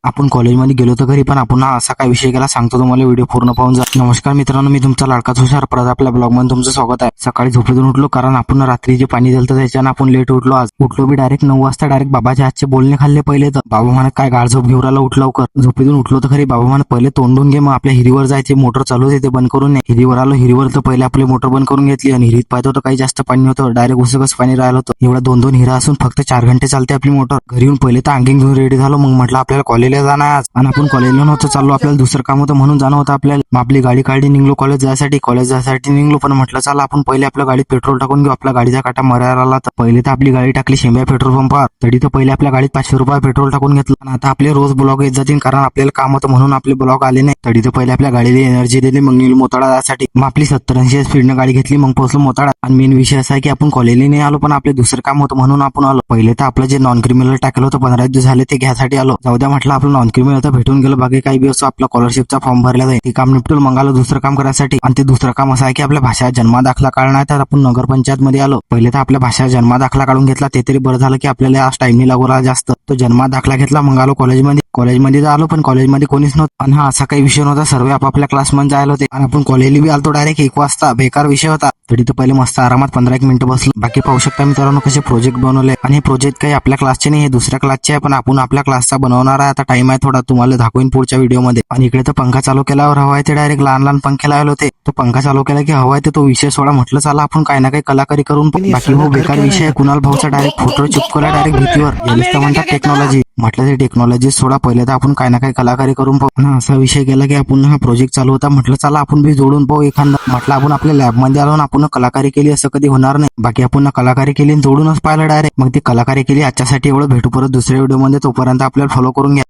आपण कॉलेजमध्ये गेलो तर घरी पण आपण असा काय विषय केला सांगतो तुम्हाला, व्हिडिओ पूर्ण पाहून जा. नमस्कार मित्रांनो, मी तुमचा लाडका तुषार परत आपल्या ब्लॉग मध्ये तुमचं स्वागत आहे. सकाळी झोपेतून उठलो कारण आपण रात्री जे पाणी दिलं त्याच्यानं आपण लेट उठलो. आज उठलो बी डायरेक्ट 9 वाजता. डायरेक्ट बाबाच्या हातचे बोलणे खाल्ले पहिले. तर बाबा म्हणत काय गाळ झोप घेऊन राहिला, उठ लवकर. झोपेतून उठलो तर खरी बाबा म्हणत पहिले तोंडून घे, मग आपल्या हिरीवर जायचे, मोटर चालू होते ते बंद करून. हिरीवर आलो, हिरीवर तर पहिले आपली मोटर बंद करून घेतली आणि हिरीत पाहतो तर काही जास्त पाणी होतं. डायरेक्ट उसकच पाणी राहिलं होतं. एवढा 2-2 हिरा असून फक्त 4 घंटे चालते आपली मोटर. घरी येऊन पहिले तर अंगिंग घेऊन रेडी झालो. मग म्हटलं आपल्याला कॉलेजला जाणं आज, आणि आपण कॉलेजला नव्हतं चाललो, आपल्याला दुसरं काम होतं म्हणून जाणं होतं आपल्याला. मग आपली गाडी काढली, निघलो कॉलेज जायसाठी निघलो. पण म्हटलं चला आपण पहिले आपल्या गाडीत पेट्रोल टाकून घेऊ. आपल्या गाडीचा काटा मरायला आला तर पहिले तर आपली गाडी टाकली शेंब्या पेट्रोल पंपावर. तरी तर पहिले आपल्या गाडीत 500 रुपये पेट्रोल टाकून घेतलं. आणि आता आपले रोज ब्लॉग येत जातील कारण आपल्याला काम होतं म्हणून आपले ब्लॉग आले नाही. तरी तर पहिले आपल्या गाडीला एनर्जी दिली. मग निघलो मोताळा जायसाठी. मग आपली 70-80 स्पीडनं गाडी घेतली. मग पोहोचलो मोताळा. आणि मेन विषय असा आहे की आपण कॉलेजला नाही आलो, पण आपले दुसरं काम होतं म्हणून आपण आलो. पहिले तर आपलं जे नॉन क्रिमिनल टाकलं होतं 15 दिवस झाले ते घ्यायसाठी आलो. जाऊ द्या म्हटलं आपलं नॉन क्रिमिनल तर भेटून गेलं, बाकी काही बी असं आपला स्कॉलरशिपचा फॉर्म भरला जाईल ते काम निपटून मग आलो दुसरं काम करायसाठी. आणि ते दुसरं काम असं आहे की आपल्या भाषा जन्म दाखला काढणार, तर आपण नगरपंचायत मध्ये आलो. पहिले तर आपल्या भाषा जन्म दाखला काढून घेतला, ते तरी बरं झालं की आपल्याला आज टाइम नाही लागू राहिला जास्त. तो जन्म दाखला घेतला. मग आलो कॉलेजमध्ये तर आलो, पण कॉलेजमध्ये कोणीच नव्हतं. आणि हा असा काही विषय नव्हता, सर्व आपापल्या क्लासमध्ये जायला होते. आणि आपण कॉलेजला बी आलतो डायरेक्ट 1 वाजता. बेकार विषय होता. तरी तर पहिले मस्त आरामात 15-1 मिनिटं बसलो. बाकी पाहू शकता मित्रांनो कसे प्रोजेक्ट बनवले. आणि हे प्रोजेक्ट काही आपल्या क्लासचे नाही, हे दुसऱ्या क्लासचे आहे, पण आपण आपल्या क्लासचा बनवणार आहे. आता टाइम आहे थोडा, तुम्हाला दाखवेन पुढच्या व्हिडिओमध्ये. आणि इकडे तर पंखा चालू केल्यावर हवा येते, डायरेक्ट लहान पंखे लावले होते. तो पंखा चालू केला की हवा येते, तो विषय सोडा. म्हटलं चला आपण काही ना काही कलाकारी करून बाकी हो बेकार विषय आहे. कुणाल भाऊचा डायरेक्ट फोटो चिपकवला डायरेक्ट भीतीवर. यालाच तर म्हणतात टेक्नॉलॉजी. म्हटलं ते टेक्नॉलॉजी सोडा, पहिले तर आपण काही ना काही कलाकारी करून पाहू ना. असा विषय केला की आपण हा प्रोजेक्ट चालू होता. म्हटलं चला आपण बी जोडून पाहू एखादा. म्हटलं आपण आपल्या लॅबमध्ये आलो ना, आपण कलाकारी केली असं कधी होणार नाही. बाकी आपण कलाकारी केली जोडूनच पाहिलं डायरेक्ट. मग ती कलाकारी केली आजच्यासाठी एवढं. भेटू परत दुसऱ्या व्हिडिओमध्ये, तोपर्यंत आपल्याला फॉलो करून घ्या.